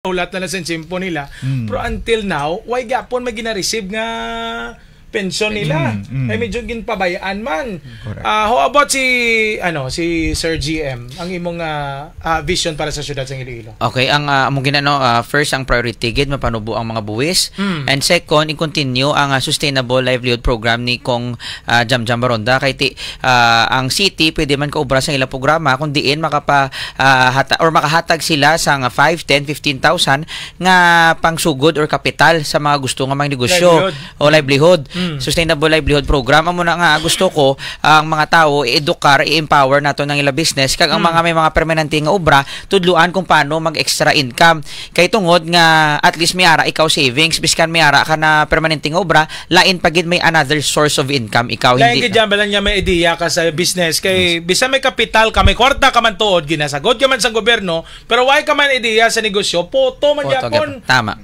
ulat na sa simpo nila. Pero until now, why gapon may gina-receive nga pensyon nila. Ay medyo ginpabayaan man. How about si Sir GM, ang imong vision para sa syudad sa Iloilo? Okay, ang among ginano first ang priority gid mapanubo ang mga buwis, and second i-continue ang sustainable livelihood program ni Kong Jamjam Baronda kay ang city pwede man kaobra sa ilang programa kung diin makahatag sila sa 5, 10, 15,000 nga pangsugod or kapital sa mga gusto nga mga negosyo o livelihood. Sustainable livelihood program amo na nga gusto ko ang mga tao i-edukar, i-empower nato ng ila business kag ang mga may mga permanente nga obra tudluan kung paano mag-extra income kay tungod nga at least may ara ikaw savings biskan may ara ka na permanente nga obra lain pagid may another source of income ikaw lain hindi gid lang niya may ideya ka sa business kay bisan may kapital ka may kwarta ka man tuod ginasagod ka man sa gobyerno pero why ka man ideya sa negosyo poto man yapon tama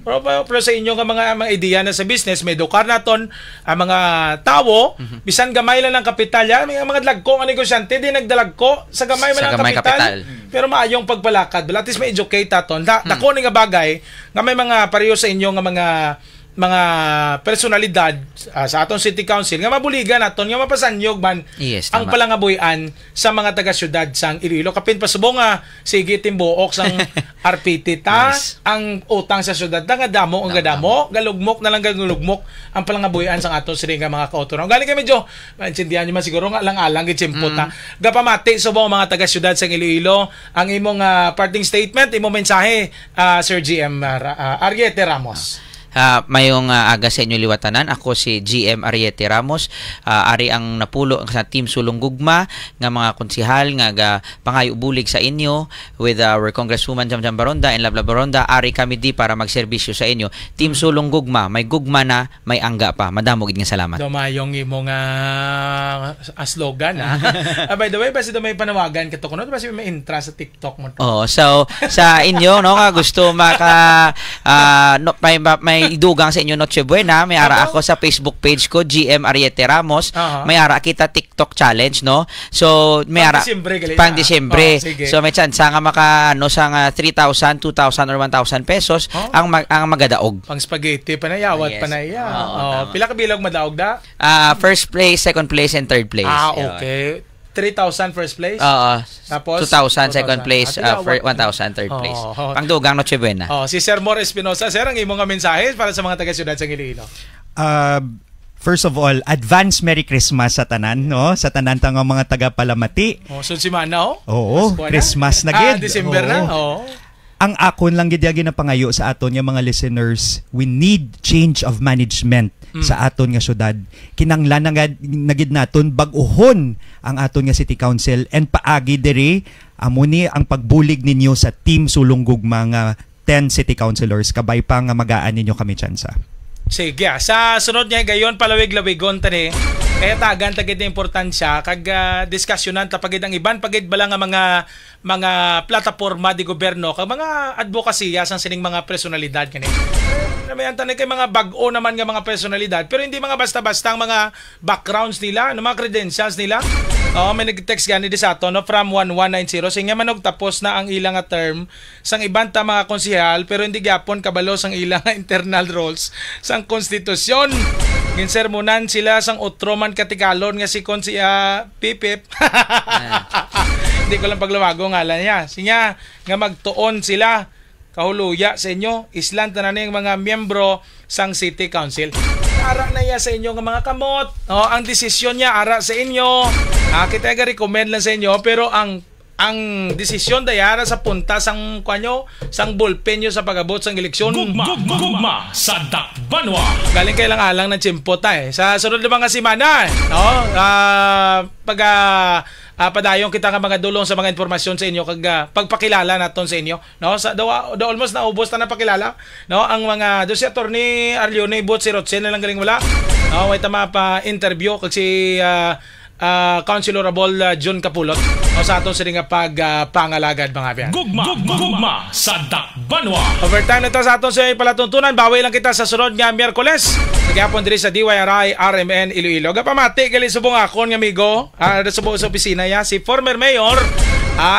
pero sa inyo nga mga ideya na sa business may edukar naton ang mga tao, bisan gamay lang ng kapital yan, may mga dlagko ang negosyante, di nagdalagko sa gamay man ng kapital. Pero maayong pagbalakad, at least may educate aton. Dako ni nga bagay, nga may mga pareho sa inyo nga mga personalidad sa atong city council nga mabuligan naton nga mapasanyog man ang palangabuyan sa mga taga-syudad sang Iloilo kapin pasubong nga sige timbuok sang RPT ang utang sa syudad nga damo ang gadamo galugmok na lang galugmok ang palangabuyan sang aton siri nga mga kautoran galing kay medyo maintindihan niyo man siguro nga alang gid simpota gapamati subong mga taga-syudad sang Iloilo ang imong parting statement imong mensahe Sir GM Ariete Ramos. Mayong aga sa inyo liwatanan. Ako si GM Ariete Ramos. Ari ang napulo sa Team Sulong Gugma nga mga konsihal nga pangayo bulig sa inyo with our Congresswoman Jamjam Baronda and Labla Baronda. Ari kami di para magserbisyo sa inyo. Team Sulong Gugma. May gugma na, may angga pa. Madamo gid nga salamat. Dumayong imong slogan by the way, basta may panawagan ka to kuno basta may intra sa TikTok mo. So sa inyo no nga gusto may idugang sa inyo Noche Buena, may ara ako sa Facebook page ko GM Ariete Ramos. May ara kita TikTok challenge no. So may ara pang Disyembre. So may chance nga maka sa 3,000, 2,000 or 1,000 pesos ang magadaog. Pang spaghetti panayawat panaya. Pila ka bilog madaog da? First place, second place and third place. Okay. 3,000 first place? Tapos 2,000 second place, 1,000 third place. Pangdugang Noche Buena. Si Sir Mor Espinosa, sir, ang imong mensahe para sa mga taga-syudad sa Iloilo. First of all, advance Merry Christmas sa tanan, no? Sa tanan tang mga taga-Palamati. Sunsimana, Oo, Christmas na gid. December na, Ang akon lang gid na pangayo sa aton nga mga listeners, we need change of management sa aton nga syudad. Kinanglan nagid naton bag-ohon ang aton nga city council and paagi diri amo ni ang pagbulig ninyo sa Team Sulong Gugma nga 10 city councilors kabay pa nga magaan ninyo kami tsansa. Sige, sa sunod niya gayon palawig-lawigon tani kaya tagan tagid na importansya kag diskasyonan tapagid ang iban pagid bala nga mga plataporma di gobyerno kag mga advokasya sang sining mga personalidad kani. May antanay kay mga bag-o naman nga mga personalidad pero hindi mga basta-basta ang mga backgrounds nila, ano mga credentials nila. May nag-text gani di sa ato no from 1190 singa manog tapos na ang ilang term sang iban ta mga konsehal pero hindi gyapon kabalo sang ilang internal roles sang konstitusyon. Ginsermonan sila sang utroman katikalon nga si Konsiya Pipip. Hindi ko lang paglawago ngalan niya. Sinya nga magtuon sila kahuluya sa inyo islan tanan ng mga miyembro sang City Council. Ara na ya sa inyo nga mga kamot. Ang desisyon niya ara sa inyo. Kita ga-recommend lang sa inyo pero ang desisyon dayara sa punta sang kanyo sang ballpen nyo sa pag-abot sang eleksyon. Gugma sa Dakbanwa. Galing kay lang alang ng chimpota sa sunod na mga simana padayong kita nga mga dulong sa mga informasyon sa inyo kag pagpakilala naton sa inyo no sa almost naubos na napakilala no ang mga do si Attorney Arlione Botserotsen na lang galing wala no way tama pa interview kag si Councilor Abol John Capulot sa aton sa nga pangalagad mga biyan. Gugma sa Dakbanwa. Overtime na ito sa aton sa palatuntunan. Baway lang kita sa sunod nga Miyerkules. Nagyapon diri sa DYRI RMN Iloilo. Gapamati gali subong akon nga amigo sa opisina ya si former Mayor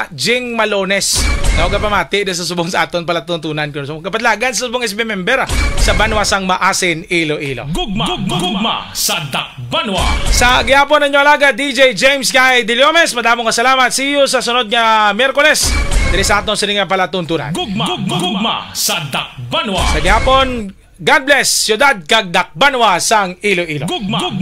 Jing Malones. Naog ka pamati sa subong sa aton palatuntunan ko. So, kapatlagan sa subong SB member sa Banwasang Maasin, Iloilo. Gugma sa Dakbanwa. Sa gihapon ninyo alaga, DJ James Kay Diliomes, madamong kasalamat. See you sa sunod nga Miyerkules. Diri sa aton sininga palatuntunan. Gugma sa Dakbanwa. Sa gihapon, God bless, syudad kag Dakbanwa sang Iloilo. Gugma